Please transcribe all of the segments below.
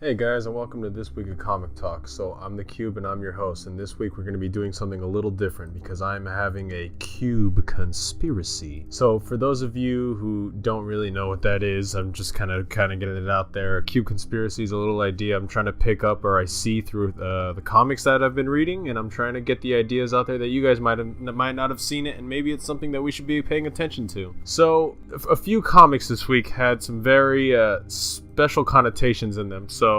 Hey guys, and welcome to this week of Comic Talk. So I'm the Cube and I'm your host, and this week we're going to be doing something a little different because I'm having a Cube conspiracy. So for those of you who don't really know what that is, I'm just kind of getting it out there. A Cube conspiracy is a little idea I'm trying to pick up or I see through the comics that I've been reading, and I'm trying to get the ideas out there that you guys might not have seen it, and maybe it's something that we should be paying attention to. So a few comics this week had some very special connotations in them. So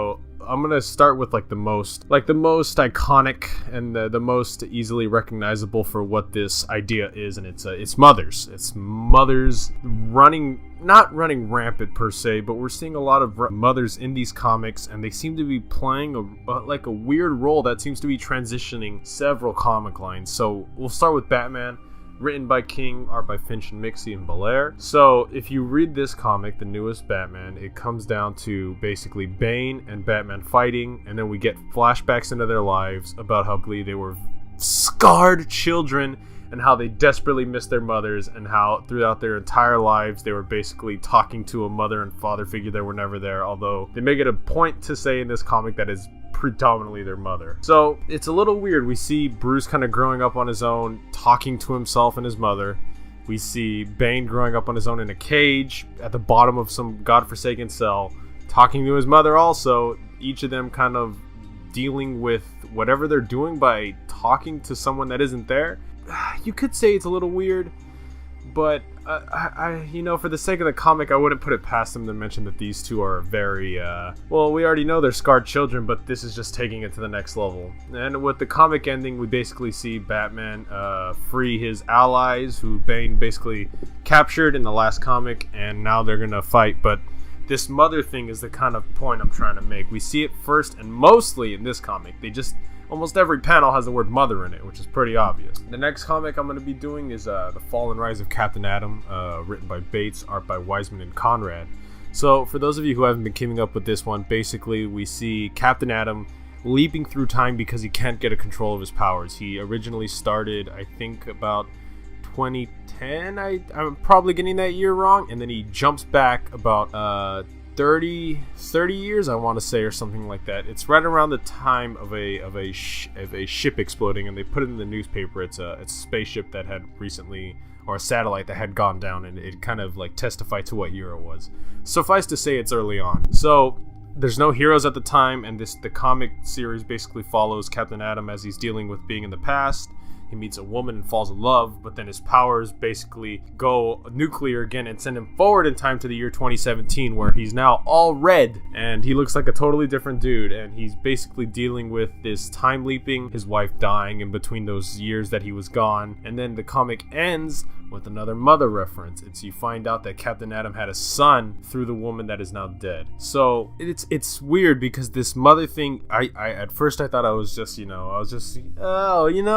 I'm gonna start with the most iconic and the most easily recognizable for what this idea is, and it's mothers. It's mothers not running rampant per se, but we're seeing a lot of mothers in these comics, and they seem to be playing a weird role that seems to be transitioning several comic lines. So we'll start with Batman. Written by King, art by Finch and Mixie and Belair. So if you read this comic, the newest Batman, it comes down to basically Bane and Batman fighting, and then we get flashbacks into their lives about how they were scarred children and how they desperately missed their mothers, and how throughout their entire lives they were basically talking to a mother and father figure that were never there, although they make it a point to say in this comic that is predominantly their mother. So it's a little weird. We see Bruce kind of growing up on his own, talking to himself and his mother. We see Bane growing up on his own in a cage at the bottom of some godforsaken cell, talking to his mother also, each of them kind of dealing with whatever they're doing by talking to someone that isn't there. You could say it's a little weird, but I for the sake of the comic, I wouldn't put it past them to mention that these two are very, well, we already know they're scarred children, but this is just taking it to the next level. And with the comic ending, we basically see Batman free his allies, who Bane basically captured in the last comic, and now they're gonna fight. But this mother thing is the kind of point I'm trying to make. We see it first and mostly in this comic. Almost every panel has the word mother in it, which is pretty obvious. The next comic I'm going to be doing is The Fall and Rise of Captain Atom, written by Bates, art by Wiseman and Conrad. So for those of you who haven't been keeping up with this one, basically we see Captain Atom leaping through time because he can't get a control of his powers. He originally started, I think, about 2010. I'm probably getting that year wrong, and then he jumps back about 30 years, I want to say, or something like that. It's right around the time of a ship exploding, and they put it in the newspaper. It's a spaceship that had recently, or a satellite that had gone down, and it kind of testified to what year it was. Suffice to say, it's early on. So there's no heroes at the time, and the comic series basically follows Captain Atom as he's dealing with being in the past. He meets a woman and falls in love, but then his powers basically go nuclear again and send him forward in time to the year 2017, where he's now all red and he looks like a totally different dude, and he's basically dealing with this time leaping, his wife dying in between those years that he was gone. And then the comic ends with another mother reference. You find out that Captain Atom had a son through the woman that is now dead. So it's weird because this mother thing, I at first I thought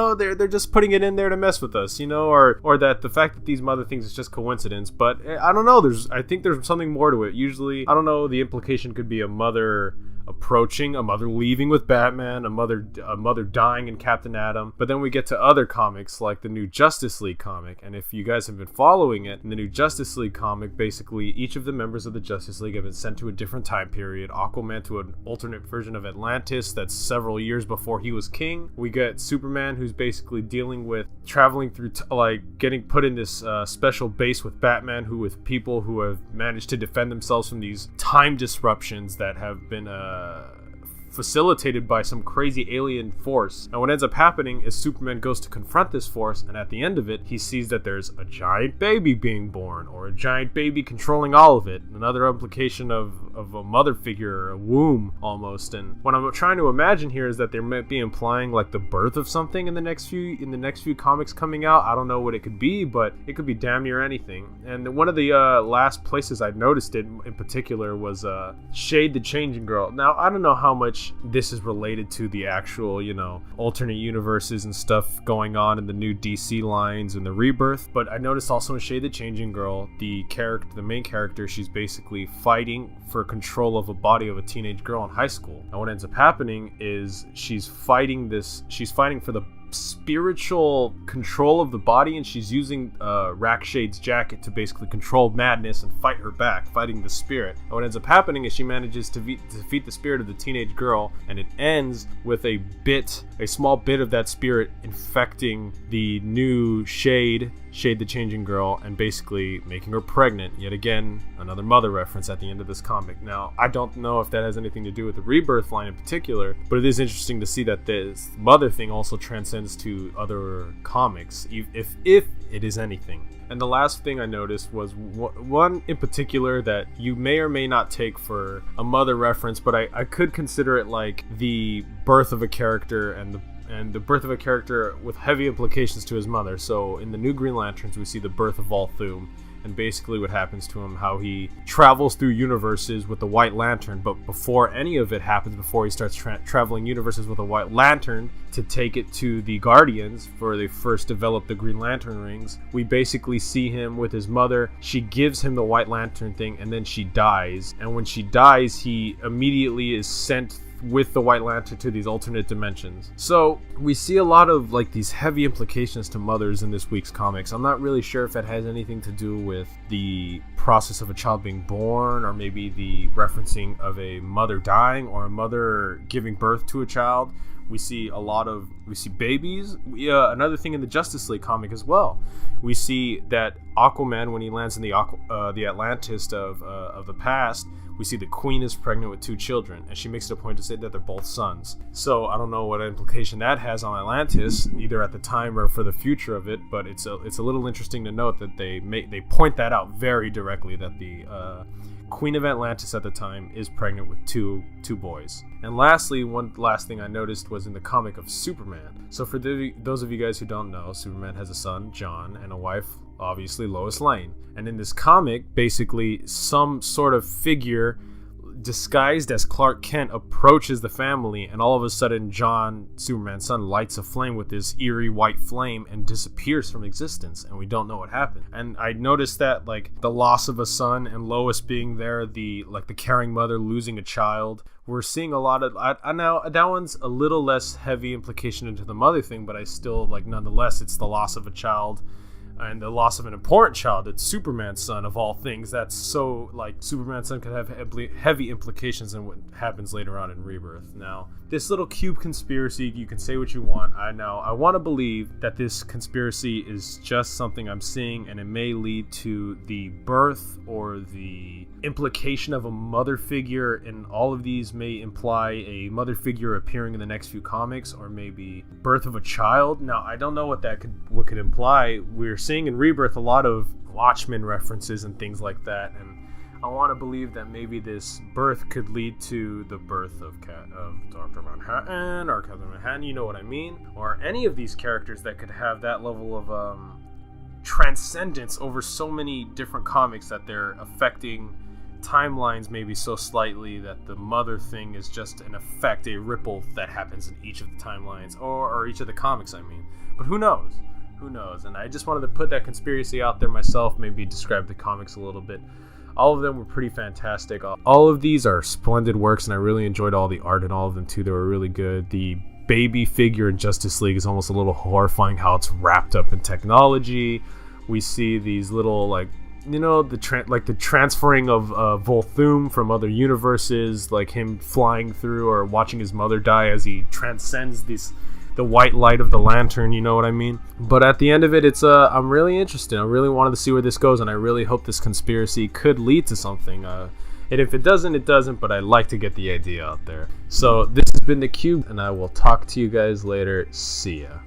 they're just putting it in there to mess with us, or that the fact that these mother things is just coincidence. But I don't know, I think there's something more to it. Usually, I don't know, the implication could be a mother approaching, a mother leaving with Batman, a mother dying in Captain Atom. But then we get to other comics like the new Justice League comic, and if you guys have been following it, in the new Justice League comic, basically each of the members of the Justice League have been sent to a different time period. Aquaman to an alternate version of Atlantis that's several years before he was king. We get Superman, who's basically dealing with traveling through getting put in this special base with Batman, who with people who have managed to defend themselves from these time disruptions that have been facilitated by some crazy alien force. And what ends up happening is Superman goes to confront this force, and at the end of it, he sees that there's a giant baby being born, or a giant baby controlling all of it. Another implication of a mother figure, a womb almost. And what I'm trying to imagine here is that they might be implying the birth of something in the next few comics coming out. I don't know what it could be, but it could be damn near anything. And one of the last places I noticed it in particular was Shade the Changing Girl. Now, I don't know how much this is related to the actual, alternate universes and stuff going on in the new DC lines and the Rebirth, but I noticed also in Shade the Changing Girl, the main character, she's basically fighting for control of a body of a teenage girl in high school. And what ends up happening is she's fighting for the spiritual control of the body, and she's using Rakshade's jacket to basically control madness and fight her back, fighting the spirit. And what ends up happening is she manages to defeat the spirit of the teenage girl, and it ends with a small bit of that spirit infecting the new Shade the Changing Girl, and basically making her pregnant. Yet again, another mother reference at the end of this comic. Now, I don't know if that has anything to do with the Rebirth line in particular, but it is interesting to see that this mother thing also transcends to other comics, if it is anything. And the last thing I noticed was one in particular that you may or may not take for a mother reference, but I could consider it like the birth of a character and the birth of a character with heavy implications to his mother. So in the New Green Lanterns, we see the birth of Volthoom, and basically what happens to him, how he travels through universes with the White Lantern, but before any of it happens, before he starts traveling universes with a White Lantern to take it to the Guardians, for they first develop the Green Lantern rings, we basically see him with his mother. She gives him the White Lantern thing, and then she dies. And when she dies, he immediately is sent with the White Lantern to these alternate dimensions. So we see a lot of like these heavy implications to mothers in this week's comics. I'm not really sure if that has anything to do with the process of a child being born, or maybe the referencing of a mother dying or a mother giving birth to a child. We see babies. Another thing in the Justice League comic as well. We see that Aquaman, when he lands in the Atlantis of the past, we see the Queen is pregnant with 2 children, and she makes it a point to say that they're both sons. So I don't know what implication that has on Atlantis, either at the time or for the future of it, but it's a little interesting to note that they point that out very directly, that the Queen of Atlantis at the time is pregnant with two boys. And lastly, one last thing I noticed was in the comic of Superman. So for those of you guys who don't know, Superman has a son, John, and a wife, obviously Lois Lane. And in this comic, basically some sort of figure disguised as Clark Kent approaches the family, and all of a sudden John, Superman's son, lights a flame with this eerie white flame and disappears from existence, and we don't know what happened. And I noticed that like the loss of a son and Lois being there, the caring mother losing a child, we're seeing a lot of now that one's a little less heavy implication into the mother thing, but I still nonetheless, it's the loss of a child and the loss of an important child. It's Superman's son, of all things. That's so, Superman's son could have heavy implications in what happens later on in Rebirth. Now, this little cube conspiracy, you can say what you want. I want to believe that this conspiracy is just something I'm seeing, and it may lead to the birth or the implication of a mother figure, and all of these may imply a mother figure appearing in the next few comics, or maybe birth of a child. Now, I don't know what could imply. We're seeing in Rebirth a lot of Watchmen references and things like that, and I want to believe that maybe this birth could lead to the birth of Dr. Manhattan or Captain Manhattan, you know what I mean? Or any of these characters that could have that level of transcendence over so many different comics that they're affecting timelines maybe so slightly that the mother thing is just an effect, a ripple that happens in each of the timelines, or each of the comics, I mean. But who knows? Who knows? And I just wanted to put that conspiracy out there myself, maybe describe the comics a little bit. All of them were pretty fantastic. All of these are splendid works, and I really enjoyed all the art in all of them too. They were really good. The baby figure in Justice League is almost a little horrifying how it's wrapped up in technology. We see these little, the transferring of Volthoom from other universes, like him flying through or watching his mother die as he transcends the white light of the lantern, you know what I mean? But at the end of it, I'm really interested. I really wanted to see where this goes, and I really hope this conspiracy could lead to something. And if it doesn't, it doesn't, but I'd like to get the idea out there. So this has been The Cube, and I will talk to you guys later. See ya.